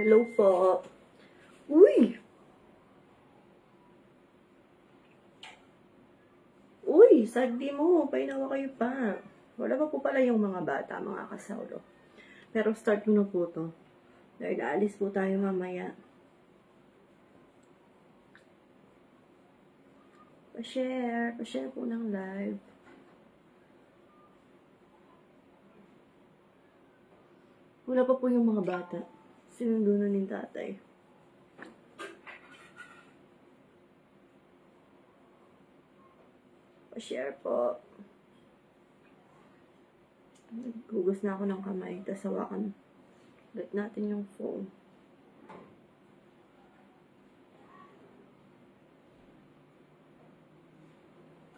Hello po. Uy! Uy, sagdi mo. Painawa kayo pa. Wala pa po pala yung mga bata, mga kasawlo. Pero start ko na po to. Dahil aalis po tayo mamaya. Pa-share po ng live. Wala pa po yung mga bata. Sinundo na ni tatay. Pa-share po. Hugas na ako ng kamay. Tapos hawakan ulit natin yung phone.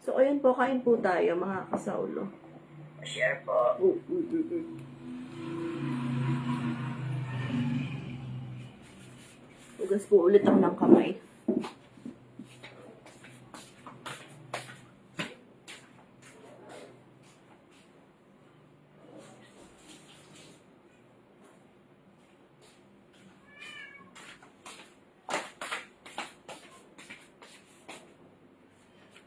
So, ayun po. Kain po tayo, mga kasawlo. Pa-share po. Hugas po ulit ako ng kamay.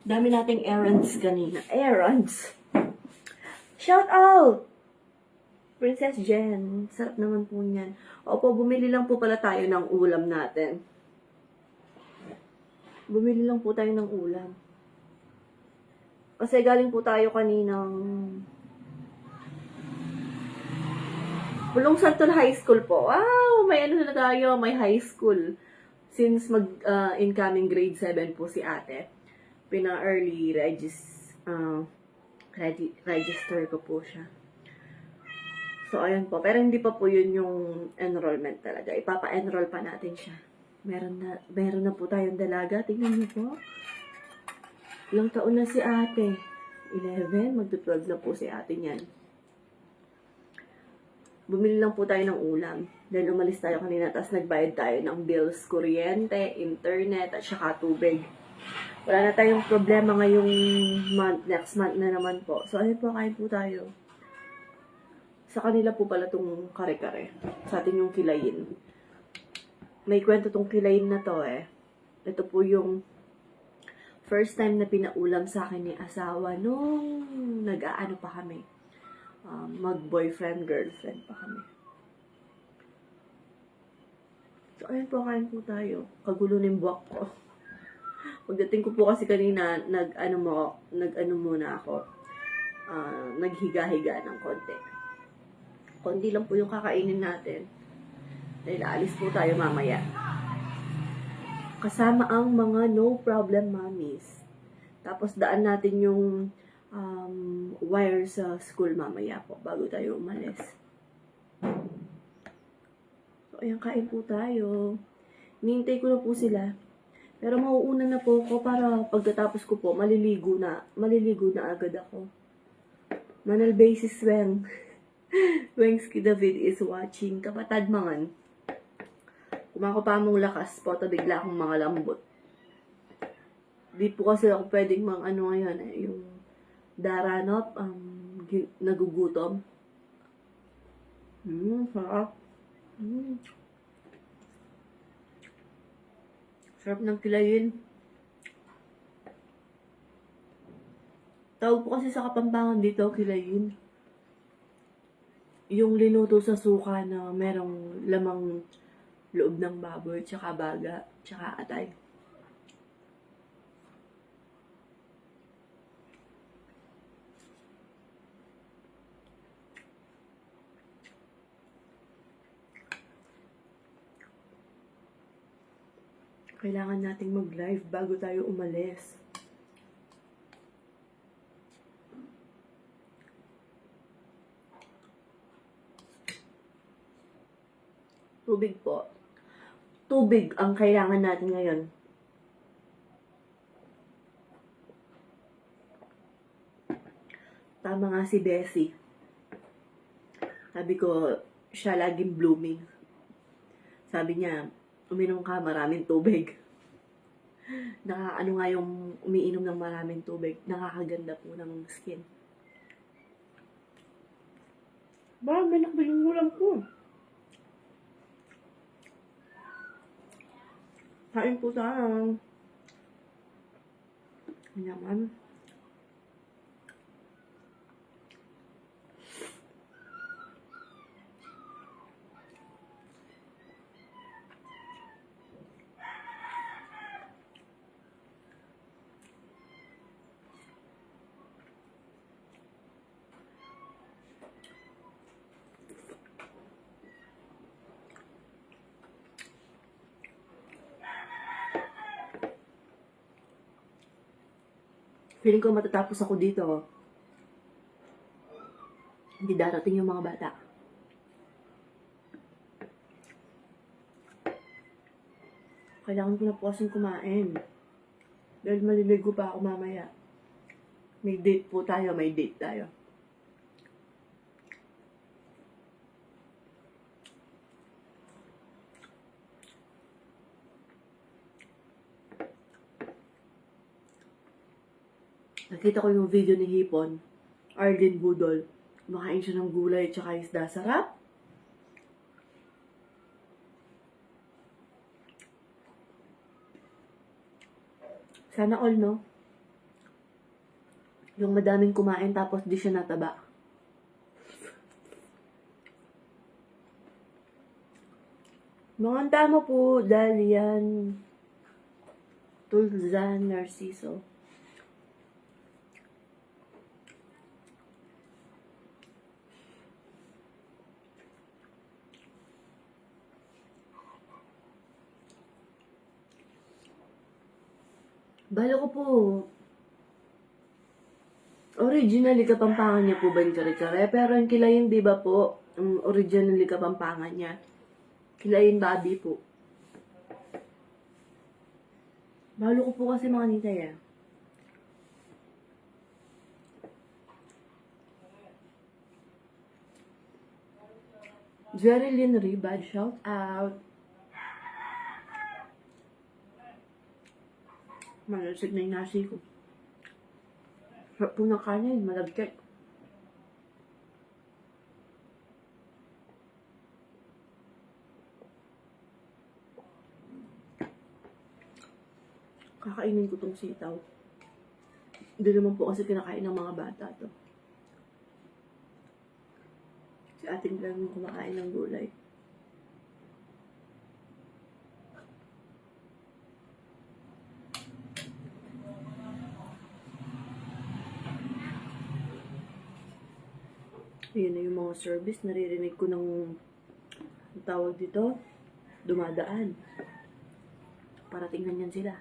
Dami nating errands kanina. Errands! Shout out! Princess Jen. Sarap naman po niyan. Opo, bumili lang po pala tayo ng ulam natin. Bumili lang po tayo ng ulam. Kasi galing po tayo kaninang Bulong Santon High School po. Wow! May ano na tayo, may high school. Since incoming grade 7 po si ate, pina-early register ko po siya. So, ayun po. Pero hindi pa po yun yung enrollment talaga. Ipapa-enroll pa natin siya. Meron na po tayong dalaga. Tingnan niyo po. Ilang taon na si ate? 11? Magto-12 na po si ate niyan. Bumili lang po tayo ng ulam. Then umalis tayo kanina, tapos nagbayad tayo ng bills, kuryente, internet, at saka tubig. Wala na tayong problema ngayong month, next month na naman po. So, ayun po, kain po tayo. Sa kanila po pala itong kare-kare. Sa atin yung kilayin. May kwento tong kilayin na to eh. Ito po yung first time na pinaulam sa akin ni asawa nung nag-aano pa kami. Mag-boyfriend, girlfriend pa kami. So, ayun po, kain po tayo. Kagulo ng buwak ko. Pagdating ko po kasi kanina, nag-ano muna ako. Naghiga-higa ng konti. Konti lang po yung kakainin natin. Dahil alis po tayo mamaya. Kasama ang mga no problem mommies. Tapos daan natin yung wire sa school mamaya po bago tayo umalis. So, ayan, kain po tayo. Nihintay ko na po sila. Pero mauuna na po ako para pagkatapos ko po, maliligo na agad ako. Manal basis when Wengski David is watching. Kapatad mangan. Kumako pa mong lakas po, bigla akong mga lambot. Di po kasi ako pwedeng ngayon yung daranop, nagugutom. Sarap. Sarap ng kilayin. Tawag po kasi sa Kapampangan dito, kilayin. Yung linuto sa suka na merong lamang loob ng baboy, tsaka baga, tsaka atay. Kailangan nating mag-live bago tayo umalis. Tubig po. Tubig ang kailangan natin ngayon. Tama nga si Bessie. Sabi ko, siya laging blooming. Sabi niya, uminom ka, maraming tubig. Ano nga yung umiinom ng maraming tubig, nakakaganda po ng skin. Ba, may nakabili yung ulam ko. Kain po tayo. Ang yaman. Feeling ko matatapos ako dito. Hindi darating yung mga bata. Kailangan ko na po kasing kumain. Dahil maliligo pa ako mamaya. May date po tayo, may date tayo. Nakita ko yung video ni Hipon, Arlene Budol. Kumakain siya ng gulay at saka isda. Sarap! Sana all, no? Yung madaming kumain tapos di siya nataba. Mga tama po, Dalian, Tulzan, Narciso. Bala ko po, originally Kapampangan niya po ba yung kare-kare? Pero yung Kilayin, di ba po, originally Kapampangan niya. Kilayin Bobby po. Balo ko po kasi mga nitay eh. Jerilyn Ribad, shout out. Malasig na yung nasi ko. Sarap po ng kanin, malagkit. Kakainin ko tong sitaw. Hindi naman po kasi kinakain ng mga bata to. Si ating lang yung kumakain ng gulay. Ayan na yung mga service. Naririnig ko ng tawag dito. Dumadaan. Para tingnan yan sila.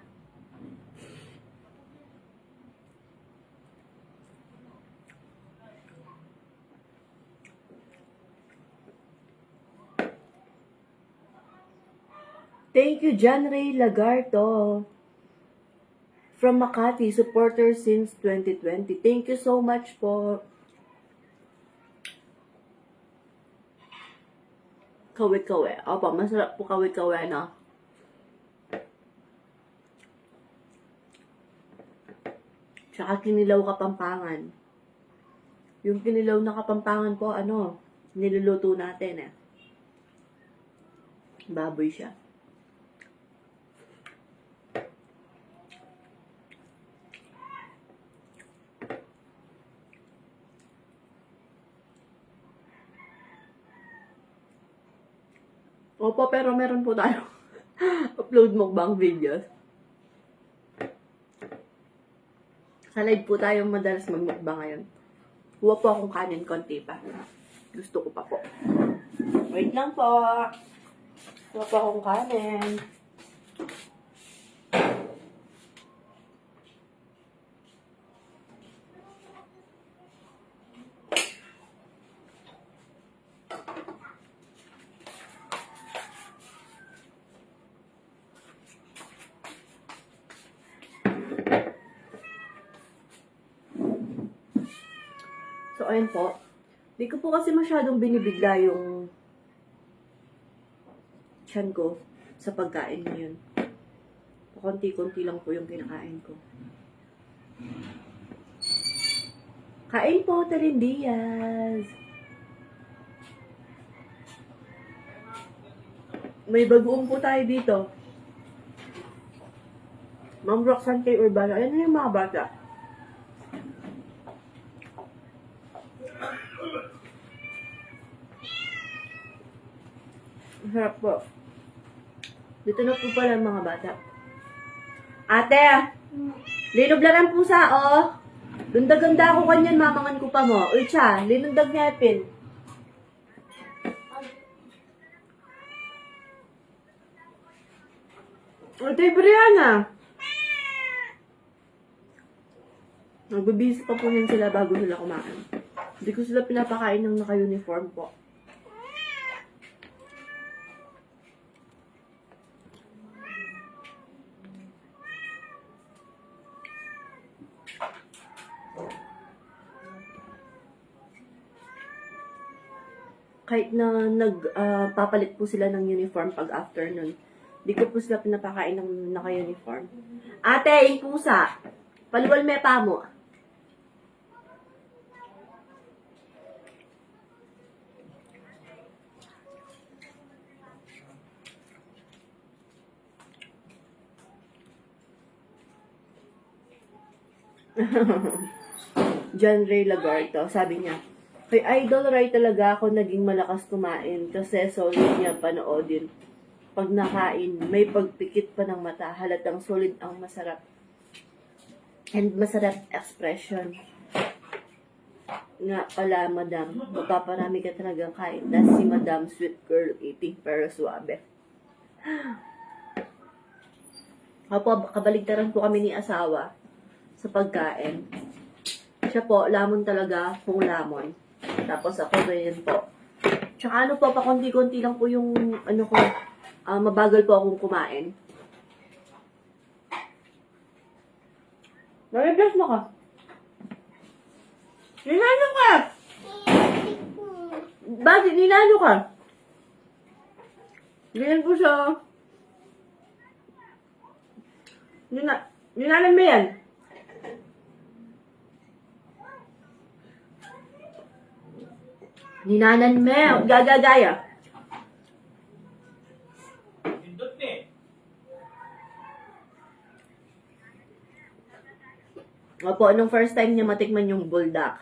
Thank you, John Ray Lagarto. From Makati, supporter since 2020. Thank you so much po. Kawi-kawi. Opo, masarap po kawi-kawi, no? Tsaka kinilaw Kapampangan. Yung kinilaw na Kapampangan po, niluluto natin eh. Baboy siya. Opo, pero meron po tayo upload mukbang videos. Sa live po tayo madalas magmukbang ngayon. Huwag po akong kanin, konti pa. Gusto ko pa po. Wait lang po. Huwag po akong kanin. So, ayun po. Di ko po kasi masyadong binibigla yung tiyan ko sa pagkain ngayon. Konti-konti lang po yung kinakain ko. Kain po, Tarindias! May bagoong po tayo dito. Ma'am Roxanne kay Urbano. Ayan na yung mga bata. Masarap po. Dito na po pala ang mga bata. Ate! Linublan ang pusa, oh! Ganda-ganda ako kanyan, mamangan ko pa mo. Uy, siya, linundag niya pin. Ate, Brianna! Nagbibihis pa po niyan sila bago sila kumain. Hindi ko sila pinapakain ng naka-uniform po. Kahit na nagpapalit po sila ng uniform pag afternoon, di ko po sila pinapakain ng naka-uniform. Ate, yung pusa! Paluwal me pa mo. John Ray Lagarto, sabi niya, kay Idol Ray talaga ako naging malakas kumain kasi solid niya panoodin. Pag nakain, may pagpikit pa ng mata, halatang solid ang masarap. And masarap expression. Nga pala, madam, mapaparami ka talagang kain. Na si madam, sweet girl eating pero suabe. Opo, kabaligtaran po kami ni asawa sa pagkain. Siya po, lamon talaga, kung lamon. Tapos ako, ganyan po. Tsaka ano po, pakunti-kunti lang po yung, ano ko, mabagal po akong kumain. Nare-bless mo ka. Ninano ka? Bakit? Ninano ka? Ganyan po siya. Ninanan mo yan? Ninanan mo. Gagagaya. Pindot ni. Opo, nung first time niya matikman yung buldak,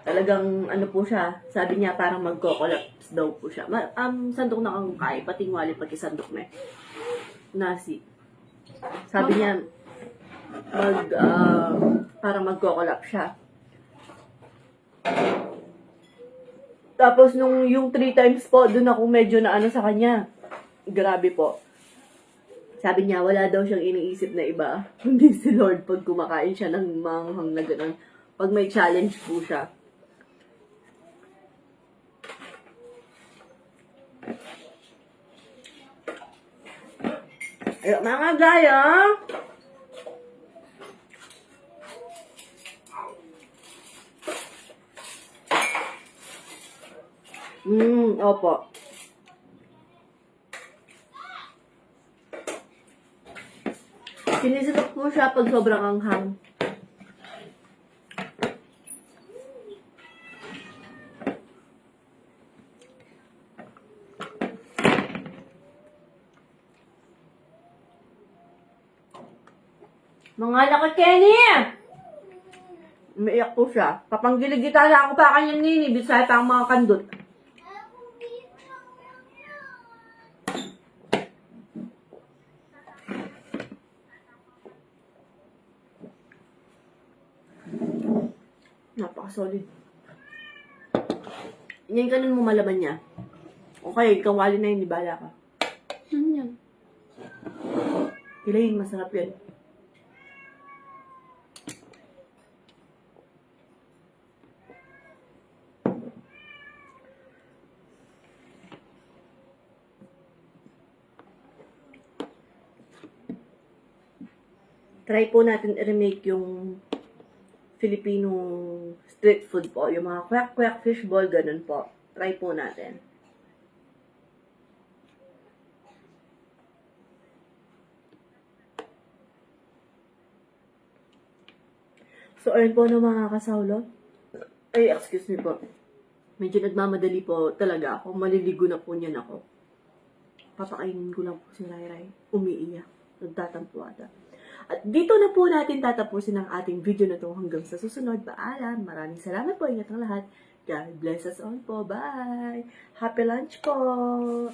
talagang ano po siya, sabi niya parang magko-collapse daw po siya. Sandok na kang kay, pating wali pati sandok na nasi. Sabi niya, parang magko-collapse siya. Tapos nung yung 3 times po, dun ako medyo na ano sa kanya. Grabe po. Sabi niya, wala daw siyang iniisip na iba. Hindi si Lord pag kumakain siya ng manghang na gano'n. Pag may challenge po siya. Ay, mga gaya! Opo. Sinisilok po siya pag sobrang anghang. Mga laki Kenny! Umiiyak po siya. Papanggiligita na ako pa kanya nini. Bisaya pa ang mga kandot. Napaka-solid. Yan ganun mo malaman niya. Okay, kawali na yun, ibala ka. Yan. Kilayin, masarap yan. Try po natin i-remake yung Filipino street food po. Yung mga kwek-kwek fishball, ganun po. Try po natin. So, ayun po no mga kasawlo. Ay, excuse me po. Medyo nagmamadali po talaga ako. Maliligo na po niyan ako. Papakainin ko lang po si Rai Rai. Umiiyak. Nagtatampo ata. At dito na po natin tatapusin ang ating video na to hanggang sa susunod. Paalam. Maraming salamat po. Ingat ang lahat. God bless us all po. Bye! Happy lunch po!